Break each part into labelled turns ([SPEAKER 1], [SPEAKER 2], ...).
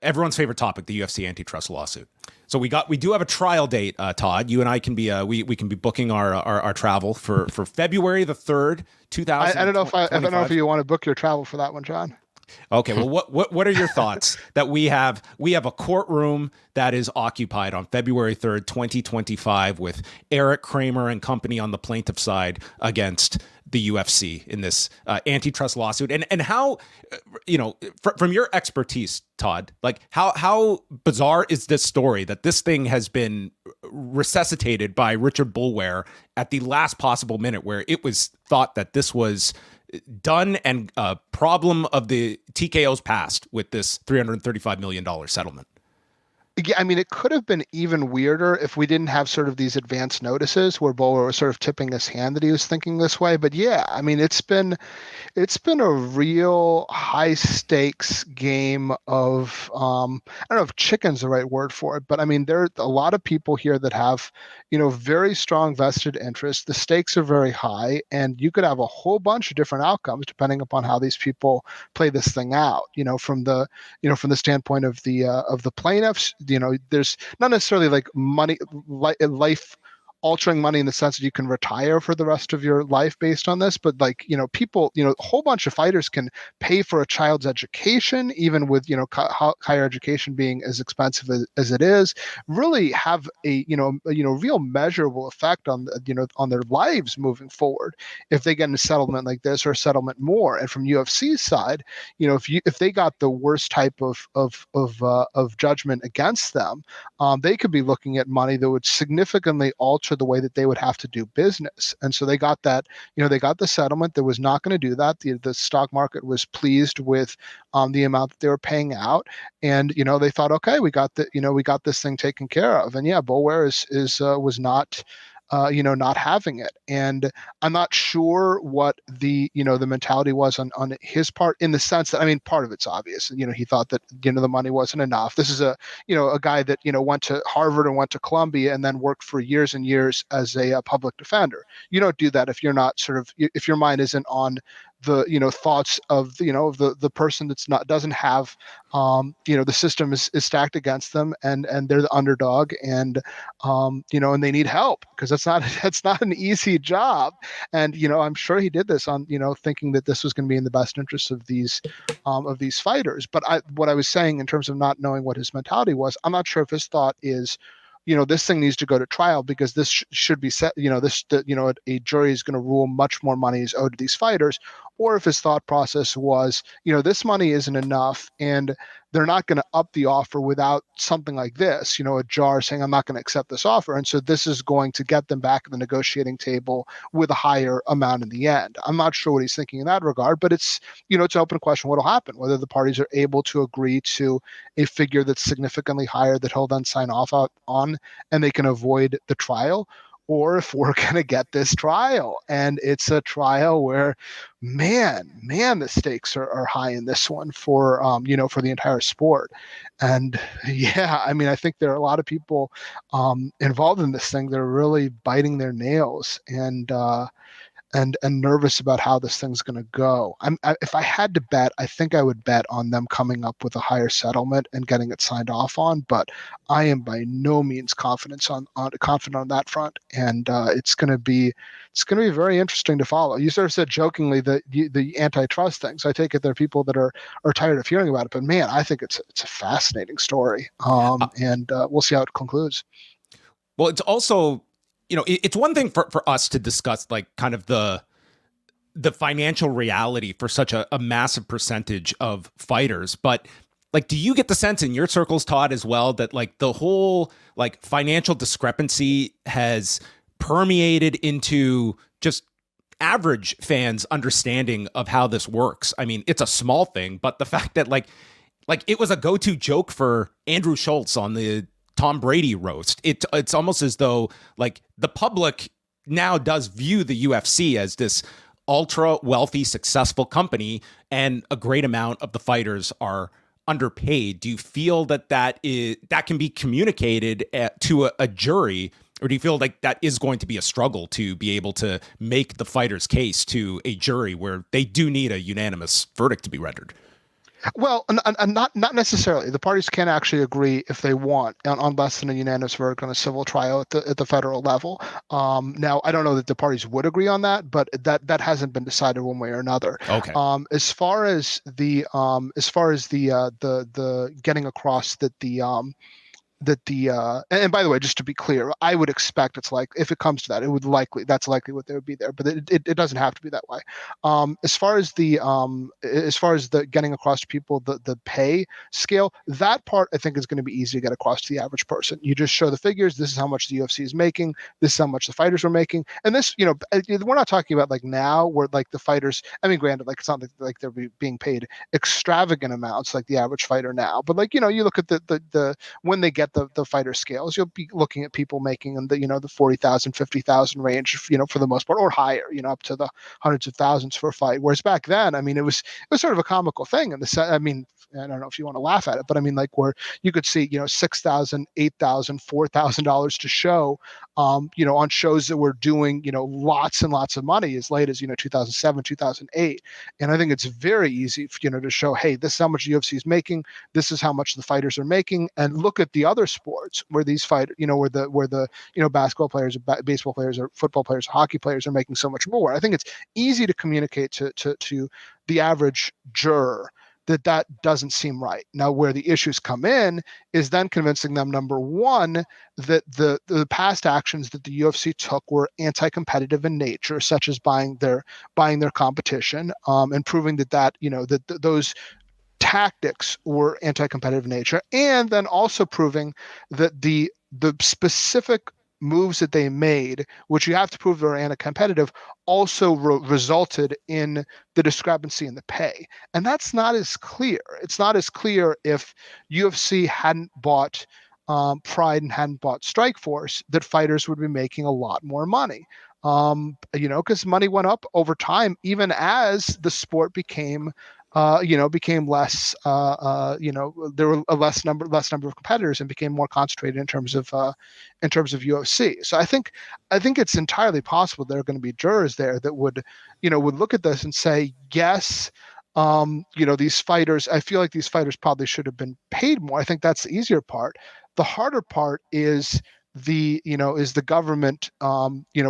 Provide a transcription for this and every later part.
[SPEAKER 1] everyone's favorite topic, the UFC antitrust lawsuit. So we do have a trial date, Todd. You and I can be we can be booking our travel for February the 3rd,
[SPEAKER 2] I don't know if I don't know if
[SPEAKER 1] 2025.
[SPEAKER 2] you want to book your travel for that one, John.
[SPEAKER 1] Okay, well, what are your thoughts that we have a courtroom that is occupied on February 3rd, 2025 with Eric Kramer and company on the plaintiff side against the UFC in this antitrust lawsuit, and how, from your expertise, Todd, like how bizarre is this story that this thing has been resuscitated by Richard Bulware at the last possible minute, where it was thought that this was done and a problem of the TKO's past with this $335 million settlement.
[SPEAKER 2] Yeah, I mean, it could have been even weirder if we didn't have sort of these advance notices where Bowler was sort of tipping his hand that he was thinking this way. But yeah, I mean, it's been a real high stakes game of I don't know if chicken's the right word for it, but I mean, there are a lot of people here that have, very strong vested interests. The stakes are very high, and you could have a whole bunch of different outcomes depending upon how these people play this thing out. From the standpoint of the plaintiffs, there's not necessarily like money, life altering money in the sense that you can retire for the rest of your life based on this, but like, people, a whole bunch of fighters can pay for a child's education, even with, higher education being as expensive as it is, really have a real measurable effect on, on their lives moving forward if they get in a settlement like this or a settlement more. And from UFC's side, if they got the worst type of judgment against them, they could be looking at money that would significantly alter the way that they would have to do business. And so they got that, they got the settlement that was not going to do that. The stock market was pleased with the amount that they were paying out. And, they thought, okay, we got this thing taken care of. And yeah, Bulware was not not having it. And I'm not sure what the mentality was on his part, in the sense that, I mean, part of it's obvious. He thought that, the money wasn't enough. This is a guy that, went to Harvard and went to Columbia and then worked for years and years as a public defender. You don't do that if you're not if your mind isn't on the thoughts of the person that's not doesn't have the system is stacked against them, and they're the underdog, and and they need help, because that's not an easy job. And I'm sure he did this on thinking that this was going to be in the best interest of these fighters. But what I was saying in terms of not knowing what his mentality was, I'm not sure if his thought is, this thing needs to go to trial because this should be set, a jury is going to rule much more money is owed to these fighters, or if his thought process was, this money isn't enough and they're not going to up the offer without something like this, a jar saying, I'm not going to accept this offer. And so this is going to get them back at the negotiating table with a higher amount in the end. I'm not sure what he's thinking in that regard, but it's an open question what'll happen, whether the parties are able to agree to a figure that's significantly higher that he'll then sign off on, and they can avoid the trial, or if we're going to get this trial. And it's a trial where, man, the stakes are high in this one for, for the entire sport. And yeah, I mean, I think there are a lot of people involved in this thing that are really biting their nails and nervous about how this thing's going to go. If I had to bet, I think I would bet on them coming up with a higher settlement and getting it signed off on. But I am by no means confident on that front, and it's going to be very interesting to follow. You sort of said jokingly that the antitrust things. I take it there are people that are tired of hearing about it, but man, I think it's a fascinating story, and we'll see how it concludes.
[SPEAKER 1] Well, it's also, it's one thing for us to discuss like kind of the financial reality for such a massive percentage of fighters, but like, do you get the sense in your circles, Todd, as well, that like the whole like financial discrepancy has permeated into just average fans' understanding of how this works? I mean, it's a small thing, but the fact that like it was a go-to joke for Andrew Schultz on the Tom Brady roast. It's almost as though like the public now does view the UFC as this ultra wealthy, successful company, and a great amount of the fighters are underpaid. Do you feel that can be communicated to a jury, or do you feel like that is going to be a struggle to be able to make the fighter's case to a jury where they do need a unanimous verdict to be rendered?
[SPEAKER 2] Well, and not necessarily. The parties can actually agree if they want on less than a unanimous verdict on a civil trial at the federal level. Now, I don't know that the parties would agree on that, but that hasn't been decided one way or another.
[SPEAKER 1] Okay.
[SPEAKER 2] As far as the getting across that the and by the way, just to be clear, I would expect it's like if it comes to that, it would likely that's likely what they would be there, but it doesn't have to be that way. As far as the getting across to people the pay scale, that part I think is going to be easy to get across to the average person. You just show the figures. This is how much the UFC is making. This is how much the fighters are making, and this we're not talking about like now where like the fighters. I mean, granted, like it's not like they're being paid extravagant amounts like the average fighter now, but like you look at the when they get the fighter scales, you'll be looking at people making in the 40,000, 50,000 range, for the most part, or higher, up to the hundreds of thousands for a fight. Whereas back then, I mean, it was sort of a comical thing. And I mean, I don't know if you want to laugh at it, but I mean, like where you could see, $6,000, $8,000, $4,000 to show, on shows that were doing, lots and lots of money as late as 2007, 2008. And I think it's very easy, to show, hey, this is how much UFC is making. This is how much the fighters are making, and look at the other sports where these fight, where the basketball players, or baseball players, or football players, or hockey players are making so much more. I think it's easy to communicate to the average juror that doesn't seem right. Now, where the issues come in is then convincing them, number one, that the past actions that the UFC took were anti-competitive in nature, such as buying their competition, and proving that those tactics were anti-competitive in nature, and then also proving that the specific moves that they made, which you have to prove are anti-competitive, also resulted in the discrepancy in the pay. And that's not as clear. It's not as clear if UFC hadn't bought Pride and hadn't bought Strikeforce, that fighters would be making a lot more money. Because money went up over time, even as the sport became became less, there were a less number of competitors and became more concentrated in terms of UFC. So I think it's entirely possible there are going to be jurors there that would look at this and say, yes, these fighters, I feel like these fighters probably should have been paid more. I think that's the easier part. The harder part is the government,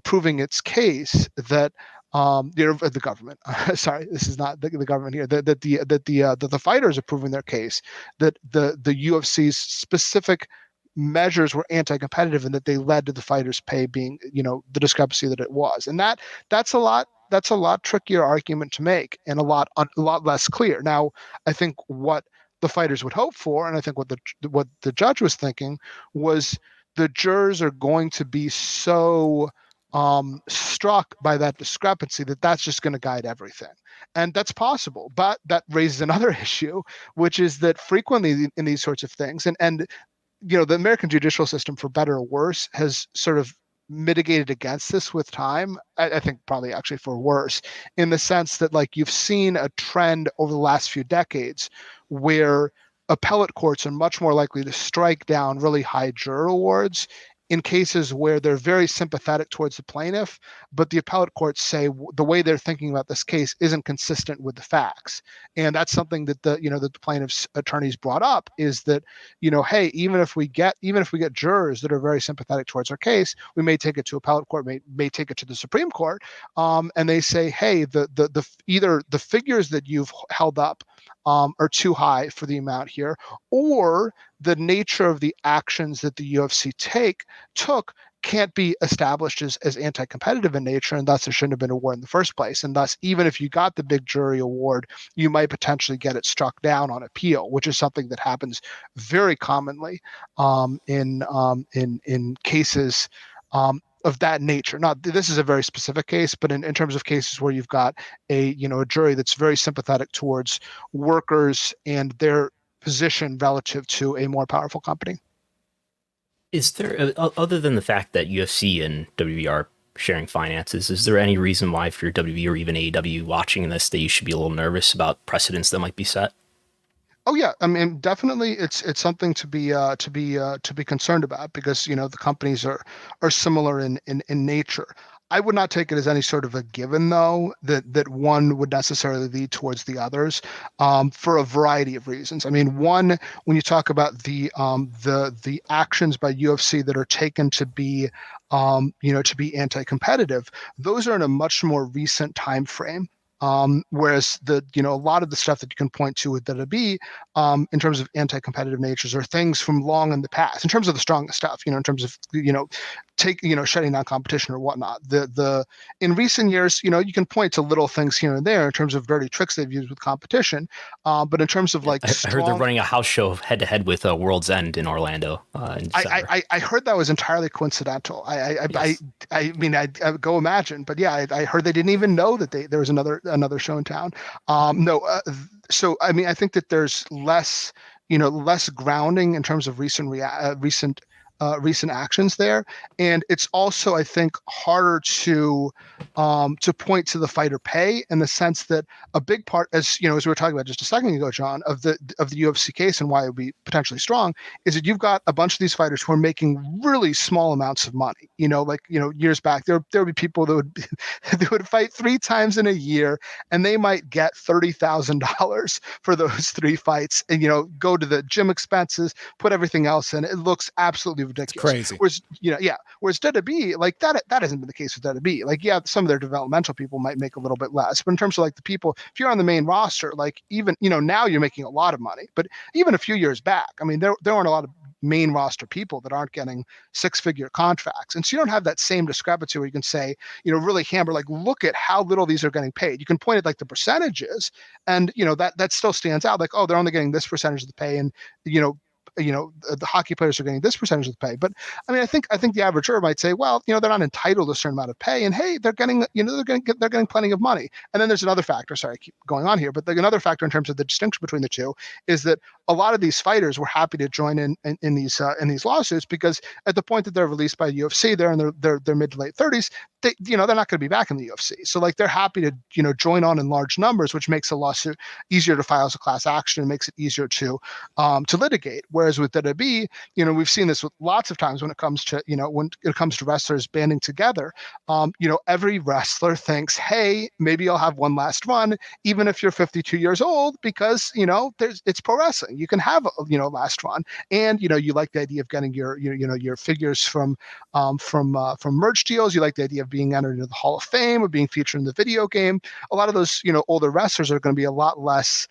[SPEAKER 2] proving its case that the government. Sorry, this is not the government here. That the fighters are proving their case that the UFC's specific measures were anti-competitive and that they led to the fighters' pay being, the discrepancy that it was, and that's a lot. That's a lot trickier argument to make and a lot less clear. Now, I think what the fighters would hope for, and I think what the judge was thinking was the jurors are going to be so struck by that discrepancy that's just going to guide everything. And that's possible. But that raises another issue, which is that frequently in these sorts of things, and the American judicial system, for better or worse, has sort of mitigated against this with time. I think probably actually for worse, in the sense that like you've seen a trend over the last few decades where appellate courts are much more likely to strike down really high juror awards in cases where they're very sympathetic towards the plaintiff, but the appellate courts say the way they're thinking about this case isn't consistent with the facts. And that's something that the plaintiff's attorneys brought up, is that, hey, even if we get jurors that are very sympathetic towards our case, we may take it to appellate court, may take it to the Supreme Court, and they say, hey, either the figures that you've held up are too high for the amount here, or the nature of the actions that the UFC took can't be established as anti-competitive in nature, and thus there shouldn't have been a award in the first place. And thus, even if you got the big jury award, you might potentially get it struck down on appeal, which is something that happens very commonly in cases of that nature. Now, this is a very specific case, but in terms of cases where you've got a jury that's very sympathetic towards workers and their position relative to a more powerful company.
[SPEAKER 3] Is there, other than the fact that UFC and WWE are sharing finances, is there any reason why, if you're WWE or even AEW watching this, that you should be a little nervous about precedents that might be set?
[SPEAKER 2] Oh yeah, I mean, definitely, it's something to be concerned about, because the companies are similar in nature. I would not take it as any sort of a given, though, that one would necessarily lead towards the others, for a variety of reasons. I mean, one, when you talk about the actions by UFC that are taken to be to be anti-competitive, those are in a much more recent time frame. Whereas a lot of the stuff that you can point to with WWE, in terms of anti-competitive natures, are things from long in the past. In terms of the strongest stuff, in terms of shutting down competition or whatnot. The in recent years, you can point to little things here and there in terms of dirty tricks they've used with competition, but in terms of like
[SPEAKER 3] I heard they're running a house show head to head with World's End in Orlando in December.
[SPEAKER 2] I heard that was entirely coincidental.
[SPEAKER 3] Yes.
[SPEAKER 2] I mean, I go imagine, but yeah, I heard they didn't even know that there was another show in town. No, so I mean, I think that there's less grounding in terms of recent actions there, and it's also, I think, harder to point to the fighter pay, in the sense that a big part, as we were talking about just a second ago, John, of the UFC case and why it would be potentially strong, is that you've got a bunch of these fighters who are making really small amounts of money. Years back, there would be people that would they would fight 3 times in a year, and they might get $30,000 for those 3 fights, and go to the gym expenses, put everything else in. It looks absolutely ridiculous.
[SPEAKER 1] It's crazy.
[SPEAKER 2] Whereas WWE, like that hasn't been the case with WWE. Like, yeah, some of their developmental people might make a little bit less, but in terms of like the people, if you're on the main roster, like, even now you're making a lot of money, but even a few years back, I mean, there aren't a lot of main roster people that aren't getting 6-figure contracts. And so you don't have that same discrepancy where you can say, really hammer, like, look at how little these are getting paid. You can point at like the percentages, and that still stands out, like, oh, they're only getting this percentage of the pay, and the hockey players are getting this percentage of the pay. But I mean, I think the average juror might say, well, they're not entitled to a certain amount of pay, and hey, they're getting plenty of money. And then there's another factor. Sorry, I keep going on here, but another factor in terms of the distinction between the two is that a lot of these fighters were happy to join in these lawsuits, because at the point that they're released by UFC, they're in their mid to late 30s. They're not going to be back in the UFC. So like, they're happy to join on in large numbers, which makes a lawsuit easier to file as a class action, and makes it easier to litigate. Whereas with WWE, we've seen this with lots of times when it comes to wrestlers banding together. Every wrestler thinks, hey, maybe I'll have one last run, even if you're 52 years old, because it's pro wrestling. You can have a last run, and you like the idea of getting your figures from merch deals. You like the idea of being entered into the Hall of Fame, or being featured in the video game. A lot of those older wrestlers are going to be a lot less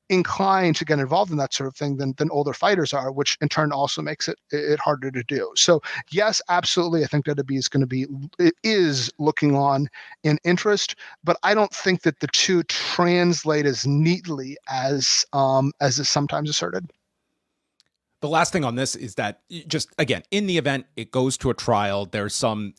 [SPEAKER 2] inclined to get involved in that sort of thing than older fighters are, which in turn also makes it harder to do. So yes, absolutely, I think WWE is looking on in interest, but I don't think that the two translate as neatly as is sometimes asserted.
[SPEAKER 1] The last thing on this is that, just again, in the event it goes to a trial, there's some,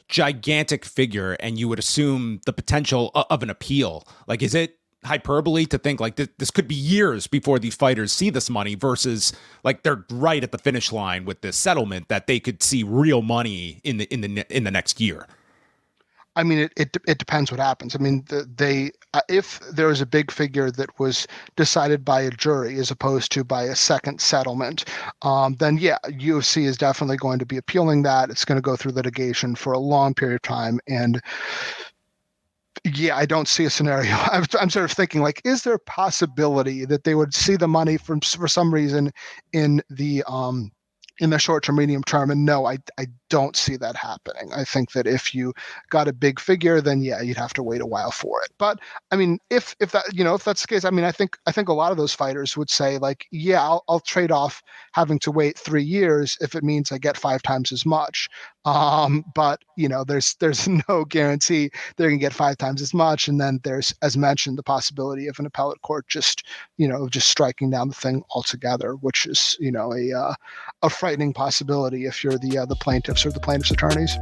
[SPEAKER 1] gigantic figure, and you would assume the potential of an appeal. Like, is it hyperbole to think like this could be years before these fighters see this money, versus like they're right at the finish line with this settlement that they could see real money in the next year?
[SPEAKER 2] I mean, it depends what happens. I mean, if there was a big figure that was decided by a jury as opposed to by a second settlement, then yeah, UFC is definitely going to be appealing that. It's going to go through litigation for a long period of time, and yeah, I don't see a scenario. I'm sort of thinking, like, is there a possibility that they would see the money for some reason in the short term, medium term? And no, I don't see that happening. I think that if you got a big figure, then yeah, you'd have to wait a while for it. But I mean, if that's the case, I mean, I think a lot of those fighters would say, like, yeah, I'll trade off having to wait 3 years if it means I get 5 times as much. But there's no guarantee they're going to get 5 times as much. And then there's, as mentioned, the possibility of an appellate court just striking down the thing altogether, which is, a frightening possibility if you're the plaintiffs or the plaintiffs' attorneys.